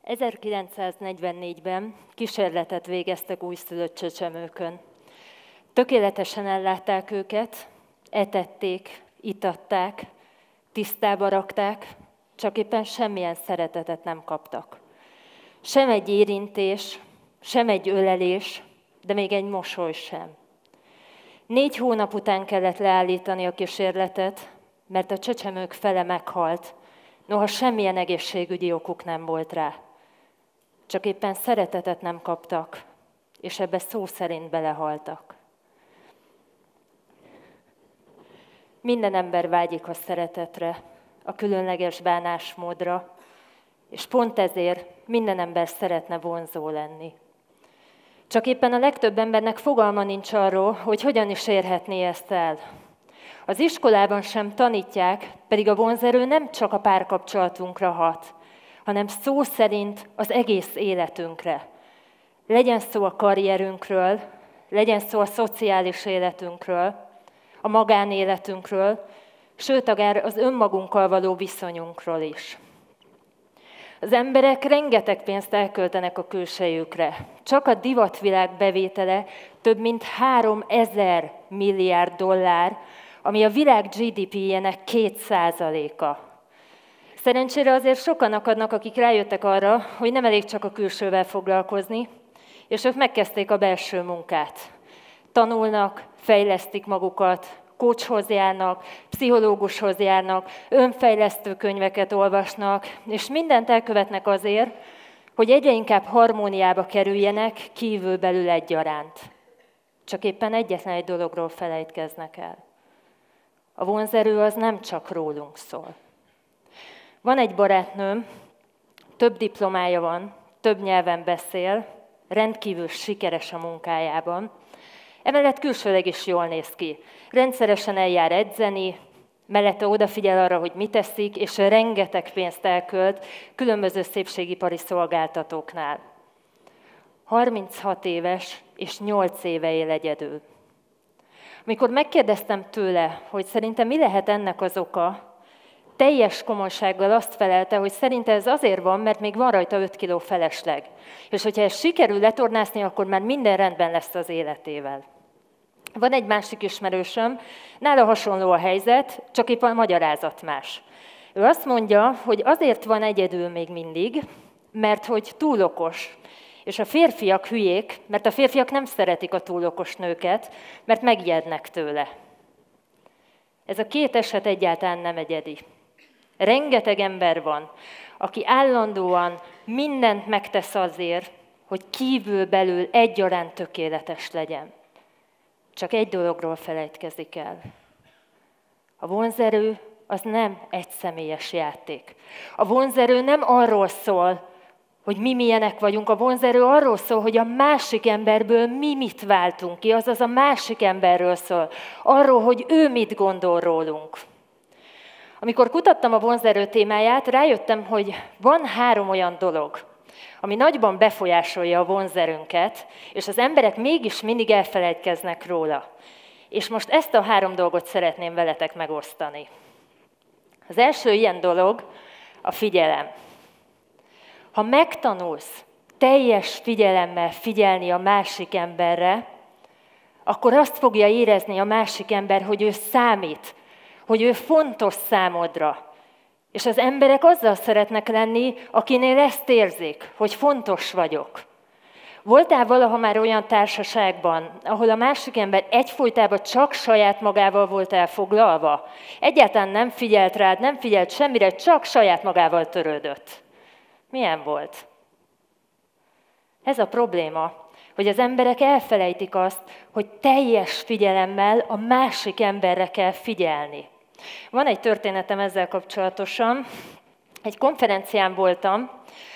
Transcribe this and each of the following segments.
1944-ben kísérletet végeztek újszülött csecsemőkön. Tökéletesen ellátták őket, etették, itatták, tisztába rakták, csak éppen semmilyen szeretetet nem kaptak. Sem egy érintés, sem egy ölelés, de még egy mosoly sem. 4 hónap után kellett leállítani a kísérletet, mert a csecsemők fele meghalt, noha semmilyen egészségügyi okuk nem volt rá. Csak éppen szeretetet nem kaptak, és ebbe szó szerint belehaltak. Minden ember vágyik a szeretetre, a különleges bánásmódra, és pont ezért minden ember szeretne vonzó lenni. Csak éppen a legtöbb embernek fogalma nincs arról, hogy hogyan is érhetné ezt el. Az iskolában sem tanítják, pedig a vonzerő nem csak a párkapcsolatunkra hat, hanem szó szerint az egész életünkre. Legyen szó a karrierünkről, legyen szó a szociális életünkről, a magánéletünkről, sőt, akár az önmagunkkal való viszonyunkról is. Az emberek rengeteg pénzt elköltenek a külsejükre. Csak a divatvilág bevétele több mint 3000 milliárd dollár, ami a világ GDP-jének 2%-a. Szerencsére azért sokan akadnak, akik rájöttek arra, hogy nem elég csak a külsővel foglalkozni, és ők megkezdték a belső munkát. Tanulnak, fejlesztik magukat, coachhoz járnak, pszichológushoz járnak, önfejlesztő könyveket olvasnak, és mindent elkövetnek azért, hogy egyre inkább harmóniába kerüljenek kívül-belül egyaránt. Csak éppen egyetlen egy dologról felejtkeznek el. A vonzerő az nem csak rólunk szól. Van egy barátnőm, több diplomája van, több nyelven beszél, rendkívül sikeres a munkájában, emellett külsőleg is jól néz ki. Rendszeresen eljár edzeni, mellette odafigyel arra, hogy mit teszik, és rengeteg pénzt elkölt különböző szépségipari szolgáltatóknál. 36 éves és 8 éve él egyedül. Amikor megkérdeztem tőle, hogy szerintem mi lehet ennek az oka, teljes komolysággal azt felelte, hogy szerinte ez azért van, mert még van rajta 5 kiló felesleg. És hogyha ez sikerül letornászni, akkor már minden rendben lesz az életével. Van egy másik ismerősöm, nála hasonló a helyzet, csak épp a magyarázat más. Ő azt mondja, hogy azért van egyedül még mindig, mert hogy túl okos. És a férfiak hülyék, mert a férfiak nem szeretik a túl okos nőket, mert megijednek tőle. Ez a 2 eset egyáltalán nem egyedi. Rengeteg ember van, aki állandóan mindent megtesz azért, hogy kívül-belül egyaránt tökéletes legyen. Csak egy dologról felejtkezik el. A vonzerő az nem egyszemélyes játék. A vonzerő nem arról szól, hogy mi milyenek vagyunk. A vonzerő arról szól, hogy a másik emberből mi mit váltunk ki, azaz a másik emberről szól. Arról, hogy ő mit gondol rólunk. Amikor kutattam a vonzerő témáját, rájöttem, hogy van 3 olyan dolog, ami nagyban befolyásolja a vonzerőnket, és az emberek mégis mindig elfelejtkeznek róla. És most ezt a 3 dolgot szeretném veletek megosztani. Az első ilyen dolog a figyelem. Ha megtanulsz teljes figyelemmel figyelni a másik emberre, akkor azt fogja érezni a másik ember, hogy ő számít, hogy ő fontos számodra. És az emberek azzal szeretnek lenni, akinél ezt érzik, hogy fontos vagyok. Voltál valaha már olyan társaságban, ahol a másik ember egyfolytában csak saját magával volt elfoglalva? Egyáltalán nem figyelt rád, nem figyelt semmire, csak saját magával törődött. Milyen volt? Ez a probléma, hogy az emberek elfelejtik azt, hogy teljes figyelemmel a másik emberre kell figyelni. Van egy történetem ezzel kapcsolatosan. Egy konferencián voltam,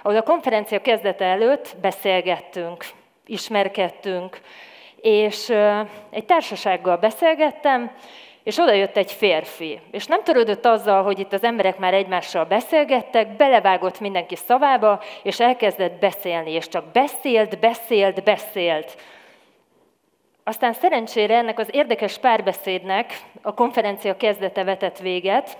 ahol a konferencia kezdete előtt beszélgettünk, ismerkedtünk, és egy társasággal beszélgettem, és oda jött egy férfi. És nem törődött azzal, hogy itt az emberek már egymással beszélgettek, belevágott mindenki szavába, és elkezdett beszélni, és csak beszélt. Aztán szerencsére ennek az érdekes párbeszédnek a konferencia kezdete vetett véget,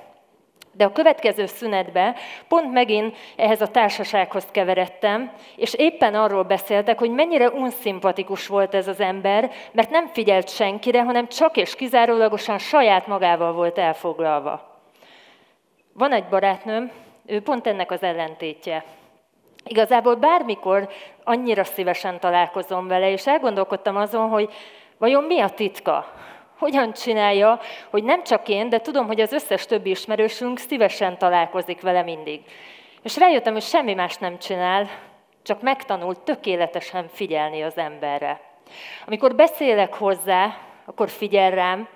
De a következő szünetben pont megint ehhez a társasághoz keveredtem, és éppen arról beszéltek, hogy mennyire unszimpatikus volt ez az ember, mert nem figyelt senkire, hanem csak és kizárólagosan saját magával volt elfoglalva. Van egy barátnőm, ő pont ennek az ellentétje. Igazából bármikor annyira szívesen találkozom vele, és elgondolkodtam azon, hogy vajon mi a titka? Hogyan csinálja, hogy nem csak én, de tudom, hogy az összes többi ismerősünk szívesen találkozik vele mindig. És rájöttem, hogy semmi más nem csinál, csak megtanult tökéletesen figyelni az emberre. Amikor beszélek hozzá, akkor figyel rám,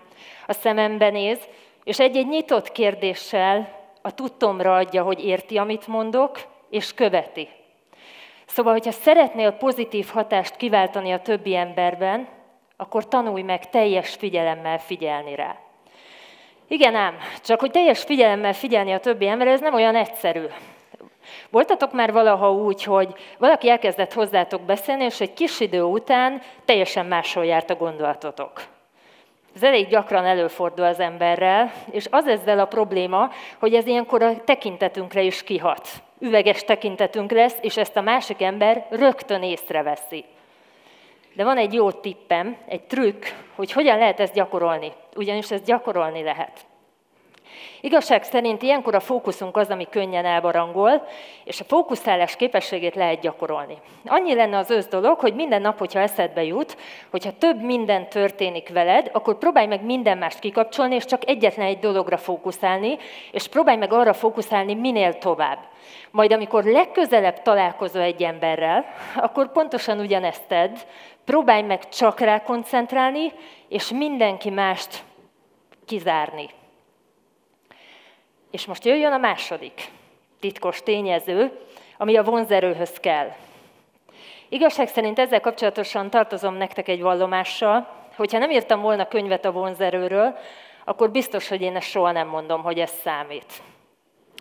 a szemembe néz, és egy-egy nyitott kérdéssel a tudtomra adja, hogy érti, amit mondok, és követi. Szóval, hogyha szeretnél pozitív hatást kiváltani a többi emberben, akkor tanulj meg teljes figyelemmel figyelni rá. Igen ám, csak hogy teljes figyelemmel figyelni a többi emberre, ez nem olyan egyszerű. Voltatok már valaha úgy, hogy valaki elkezdett hozzátok beszélni, és egy kis idő után teljesen máshol járt a gondolatotok. Ez elég gyakran előfordul az emberrel, és az ezzel a probléma, hogy ez ilyenkor a tekintetünkre is kihat. Üveges tekintetünk lesz, és ezt a másik ember rögtön észreveszi. De van egy jó tippem, egy trükk, hogy hogyan lehet ezt gyakorolni. Ugyanis ezt gyakorolni lehet. Igazság szerint ilyenkor a fókuszunk az, ami könnyen elbarangol, és a fókuszálás képességét lehet gyakorolni. Annyi lenne az ősz dolog, hogy minden nap, hogyha eszedbe jut, hogyha több minden történik veled, akkor próbálj meg minden mást kikapcsolni, és csak egyetlen egy dologra fókuszálni, és próbálj meg arra fókuszálni minél tovább. Majd amikor legközelebb találkozol egy emberrel, akkor pontosan ugyanezt tedd, próbálj meg csak rá koncentrálni, és mindenki mást kizárni. És most jöjjön a második titkos tényező, ami a vonzerőhöz kell. Igazság szerint ezzel kapcsolatosan tartozom nektek egy vallomással, hogyha nem írtam volna könyvet a vonzerőről, akkor biztos, hogy én ezt soha nem mondom, hogy ez számít.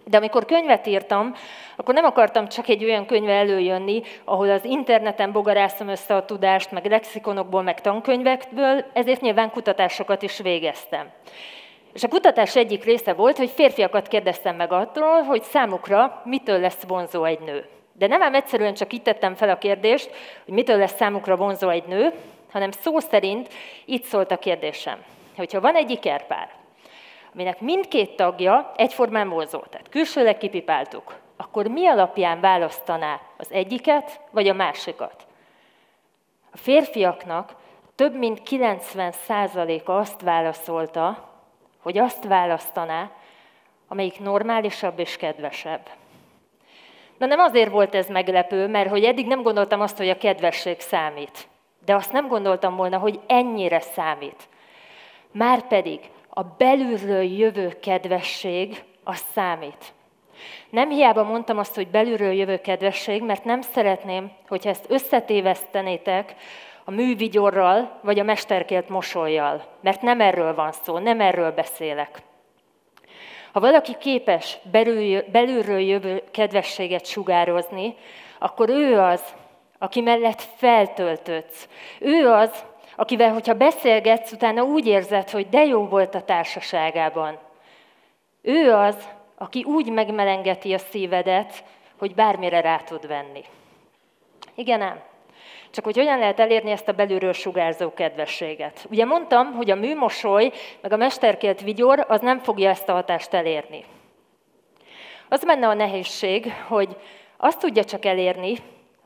De amikor könyvet írtam, akkor nem akartam csak egy olyan könyvvel előjönni, ahol az interneten bogarászom össze a tudást, meg lexikonokból, meg tankönyvekből, ezért nyilván kutatásokat is végeztem. És a kutatás egyik része volt, hogy férfiakat kérdeztem meg attól, hogy számukra mitől lesz vonzó egy nő. De nem ám egyszerűen csak itt tettem fel a kérdést, hogy mitől lesz számukra vonzó egy nő, hanem szó szerint itt szólt a kérdésem, hogyha van egy ikerpár, aminek mindkét tagja egyformán vonzó, tehát külsőleg kipipáltuk, akkor mi alapján választaná az egyiket vagy a másikat? A férfiaknak több mint 90%-a azt válaszolta, hogy azt választaná, amelyik normálisabb és kedvesebb. Na nem azért volt ez meglepő, mert hogy eddig nem gondoltam azt, hogy a kedvesség számít. De azt nem gondoltam volna, hogy ennyire számít. Márpedig a belülről jövő kedvesség, az számít. Nem hiába mondtam azt, hogy belülről jövő kedvesség, mert nem szeretném, hogyha ezt összetévesztenétek a művigyorral vagy a mesterkélt mosollyal, mert nem erről van szó, nem erről beszélek. Ha valaki képes belülről jövő kedvességet sugározni, akkor ő az, aki mellett feltöltődsz. Ő az, akivel, hogyha beszélgetsz, utána úgy érzed, hogy de jó volt a társaságában. Ő az, aki úgy megmelengeti a szívedet, hogy bármire rá tud venni. Igen ám. Csak hogy hogyan lehet elérni ezt a belülről sugárzó kedvességet. Ugye mondtam, hogy a műmosoly, meg a mesterkélt vigyor, az nem fogja ezt a hatást elérni. Az benne a nehézség, hogy azt tudja csak elérni,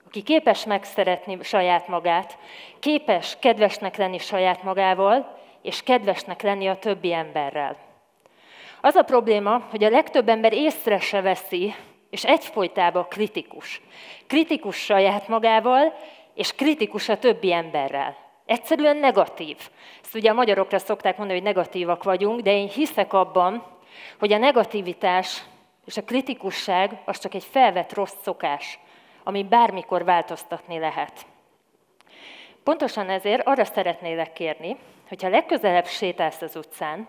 aki képes megszeretni saját magát, képes kedvesnek lenni saját magával, és kedvesnek lenni a többi emberrel. Az a probléma, hogy a legtöbb ember észre se veszi, és egyfolytában kritikus. Kritikus saját magával, és kritikus a többi emberrel. Egyszerűen negatív. Ezt ugye a magyarokra szokták mondani, hogy negatívak vagyunk, de én hiszek abban, hogy a negativitás és a kritikusság az csak egy felvett rossz szokás, ami bármikor változtatni lehet. Pontosan ezért arra szeretnélek kérni, hogyha legközelebb sétálsz az utcán,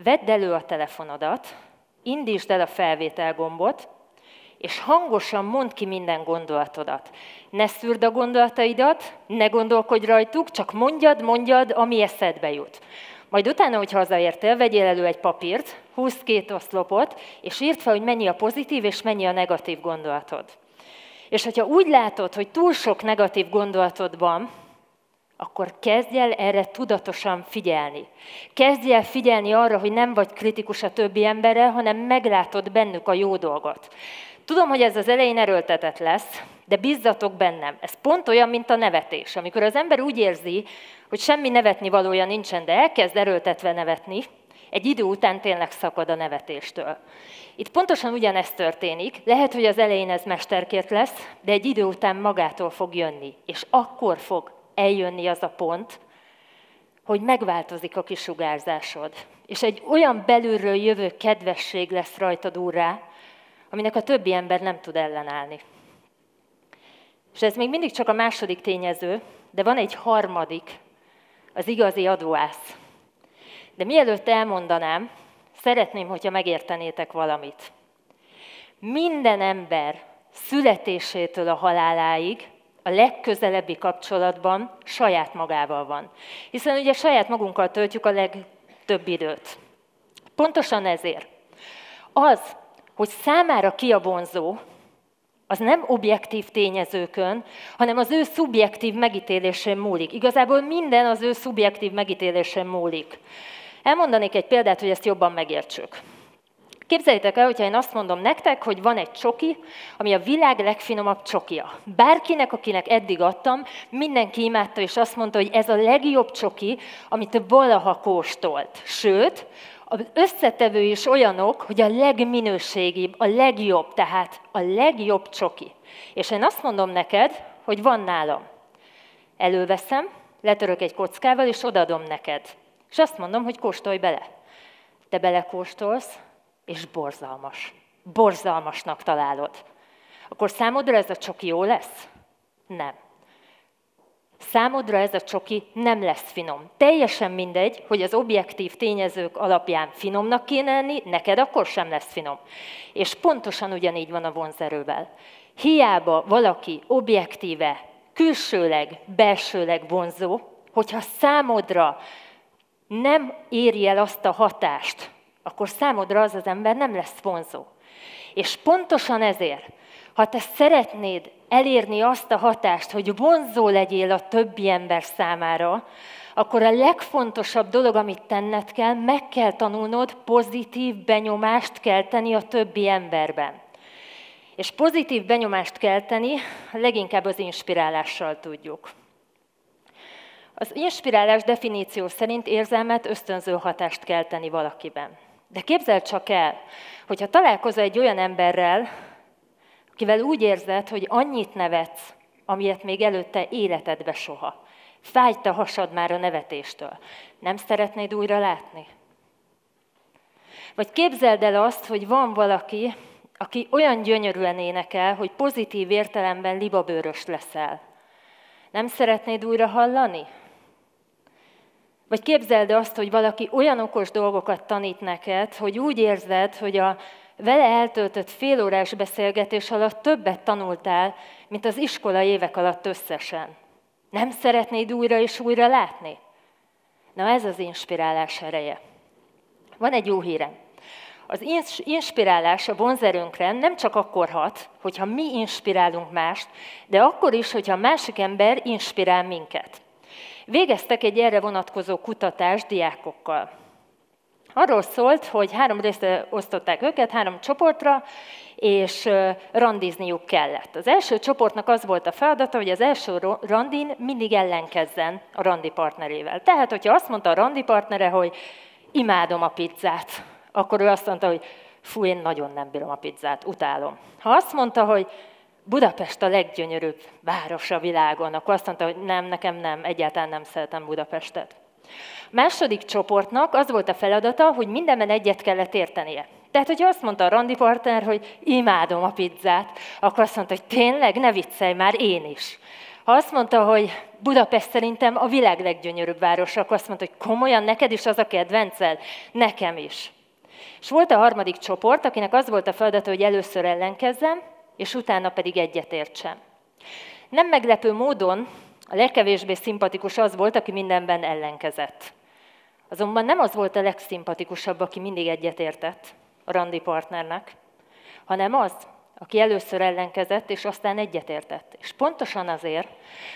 vedd elő a telefonodat, indítsd el a felvétel gombot, és hangosan mondd ki minden gondolatodat. Ne szűrd a gondolataidat, ne gondolkodj rajtuk, csak mondjad, ami eszedbe jut. Majd utána, hogy hazaértél, vegyél elő egy papírt, húzd 2 oszlopot, és írd fel, hogy mennyi a pozitív és mennyi a negatív gondolatod. És hogyha úgy látod, hogy túl sok negatív gondolatod van, akkor kezdj el erre tudatosan figyelni. Kezdj el figyelni arra, hogy nem vagy kritikus a többi emberrel, hanem meglátod bennük a jó dolgot. Tudom, hogy ez az elején erőltetett lesz, de bízzatok bennem. Ez pont olyan, mint a nevetés. Amikor az ember úgy érzi, hogy semmi nevetni valója nincsen, de elkezd erőltetve nevetni, egy idő után tényleg szakad a nevetéstől. Itt pontosan ugyanezt történik, lehet, hogy az elején ez mesterkért lesz, de egy idő után magától fog jönni, és akkor fog eljönni az a pont, hogy megváltozik a kisugárzásod. És egy olyan belülről jövő kedvesség lesz rajtad úrrá, aminek a többi ember nem tud ellenállni. És ez még mindig csak a második tényező, de van egy harmadik, az igazi adóász. De mielőtt elmondanám, szeretném, hogyha megértenétek valamit. Minden ember születésétől a haláláig a legközelebbi kapcsolatban saját magával van. Hiszen ugye saját magunkkal töltjük a legtöbb időt. Pontosan ezért. Az, hogy számára ki a vonzó, az nem objektív tényezőkön, hanem az ő szubjektív megítélésén múlik. Igazából minden az ő szubjektív megítélésén múlik. Elmondanék egy példát, hogy ezt jobban megértsük. Képzeljétek el, hogyha én azt mondom nektek, hogy van egy csoki, ami a világ legfinomabb csokia. Bárkinek, akinek eddig adtam, mindenki imádta, és azt mondta, hogy ez a legjobb csoki, amit valaha kóstolt. Sőt, az összetevő is olyanok, hogy a legminőségibb, a legjobb, tehát a legjobb csoki. És én azt mondom neked, hogy van nálam. Előveszem, letörök egy kockával, és odaadom neked. És azt mondom, hogy kóstolj bele. Te belekóstolsz, és borzalmas. Borzalmasnak találod. Akkor számodra ez a csoki jó lesz? Nem. Számodra ez a csoki nem lesz finom. Teljesen mindegy, hogy az objektív tényezők alapján finomnak kéne lenni, neked akkor sem lesz finom. És pontosan ugyanígy van a vonzerővel. Hiába valaki objektíve, külsőleg, belsőleg vonzó, hogyha számodra nem éri el azt a hatást, akkor számodra az az ember nem lesz vonzó. És pontosan ezért, ha te szeretnéd elérni azt a hatást, hogy vonzó legyél a többi ember számára, akkor a legfontosabb dolog, amit tenned kell, meg kell tanulnod, pozitív benyomást kelteni a többi emberben. És pozitív benyomást kelteni leginkább az inspirálással tudjuk. Az inspirálás definíció szerint érzelmet, ösztönző hatást kelteni valakiben. De képzeld csak el, hogyha találkozol egy olyan emberrel, akivel úgy érzed, hogy annyit nevetsz, amilyet még előtte életedbe soha. Fájt a hasad már a nevetéstől. Nem szeretnéd újra látni? Vagy képzeld el azt, hogy van valaki, aki olyan gyönyörűen énekel, hogy pozitív értelemben libabőrös leszel. Nem szeretnéd újra hallani? Vagy képzeld azt, hogy valaki olyan okos dolgokat tanít neked, hogy úgy érzed, hogy a vele eltöltött félórás beszélgetés alatt többet tanultál, mint az iskola évek alatt összesen. Nem szeretnéd újra és újra látni? Na ez az inspirálás ereje. Van egy jó hírem. Az inspirálás a vonzerőnkre nem csak akkor hat, hogyha mi inspirálunk mást, de akkor is, hogyha a másik ember inspirál minket. Végeztek egy erre vonatkozó kutatást diákokkal. Arról szólt, hogy 3 részre osztották őket, 3 csoportra, és randizniuk kellett. Az első csoportnak az volt a feladata, hogy az első randin mindig ellenkezzen a randi partnerével. Tehát, hogyha azt mondta a randi partnere, hogy imádom a pizzát, akkor ő azt mondta, hogy fú, én nagyon nem bírom a pizzát, utálom. Ha azt mondta, hogy Budapest a leggyönyörűbb város a világon, akkor azt mondta, hogy nem, nekem nem, egyáltalán nem szeretem Budapestet. A második csoportnak az volt a feladata, hogy mindenben egyet kellett értenie. Tehát, hogyha azt mondta a randi partner, hogy imádom a pizzát, akkor azt mondta, hogy tényleg, ne viccelj már, én is. Ha azt mondta, hogy Budapest szerintem a világ leggyönyörűbb város, akkor azt mondta, hogy komolyan, neked is az a kedvenced? Nekem is. És volt a harmadik csoport, akinek az volt a feladata, hogy először ellenkezzen, és utána pedig egyetértsen. Nem meglepő módon a legkevésbé szimpatikus az volt, aki mindenben ellenkezett. Azonban nem az volt a legszimpatikusabb, aki mindig egyetértett a randi partnernek, hanem az, aki először ellenkezett, és aztán egyetértett. És pontosan azért,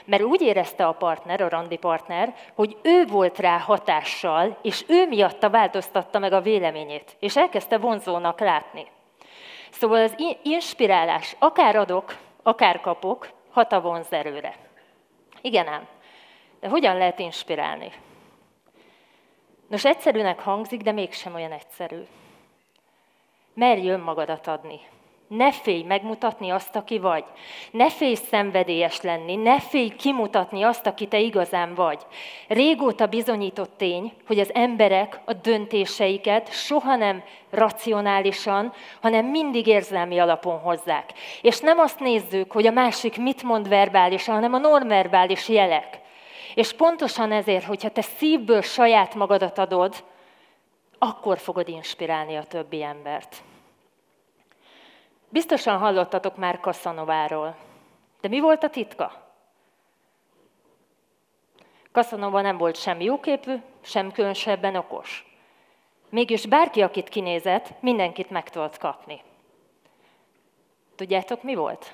mert úgy érezte a partner, a randi partner, hogy ő volt rá hatással, és ő miatta változtatta meg a véleményét, és elkezdte vonzónak látni. Szóval az inspirálás, akár adok, akár kapok, hat a vonzerőre. Igen ám, de hogyan lehet inspirálni? Nos, egyszerűnek hangzik, de mégsem olyan egyszerű. Merj önmagadat adni. Ne félj megmutatni azt, aki vagy. Ne félj szenvedélyes lenni, ne félj kimutatni azt, aki te igazán vagy. Régóta bizonyított tény, hogy az emberek a döntéseiket soha nem racionálisan, hanem mindig érzelmi alapon hozzák. És nem azt nézzük, hogy a másik mit mond verbálisan, hanem a nonverbális jelek. És pontosan ezért, hogyha te szívből saját magadat adod, akkor fogod inspirálni a többi embert. Biztosan hallottatok már Casanováról. De mi volt a titka? Casanova nem volt sem jóképű, sem különösebben okos. Mégis bárki, akit kinézett, mindenkit meg tudott kapni. Tudjátok, mi volt?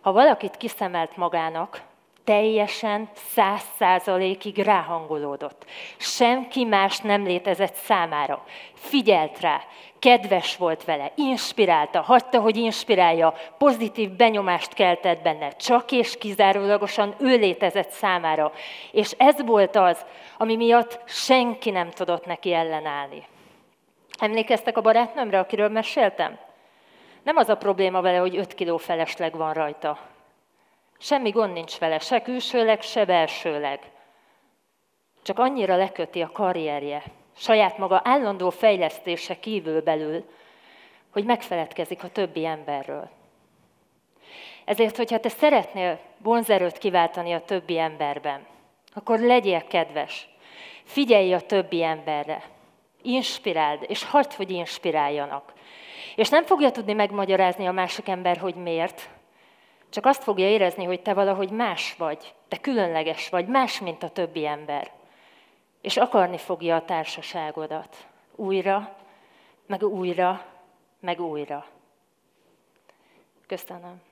Ha valakit kiszemelt magának, teljesen 100%-ig ráhangolódott. Senki más nem létezett számára. Figyelt rá, kedves volt vele, inspirálta, hagyta, hogy inspirálja, pozitív benyomást keltett benne, csak és kizárólagosan ő létezett számára. És ez volt az, ami miatt senki nem tudott neki ellenállni. Emlékeztek a barátnőmre, akiről meséltem? Nem az a probléma vele, hogy 5 kiló felesleg van rajta. Semmi gond nincs vele, se külsőleg, se belsőleg. Csak annyira leköti a karrierje, saját maga állandó fejlesztése kívülbelül, hogy megfeledkezik a többi emberről. Ezért, hogyha te szeretnél vonzerőt kiváltani a többi emberben, akkor legyél kedves, figyelj a többi emberre, inspiráld, és hagyd, hogy inspiráljanak. És nem fogja tudni megmagyarázni a másik ember, hogy miért, csak azt fogja érezni, hogy te valahogy más vagy, te különleges vagy, más, mint a többi ember. És akarni fogja a társaságodat. Újra, meg újra, meg újra. Köszönöm.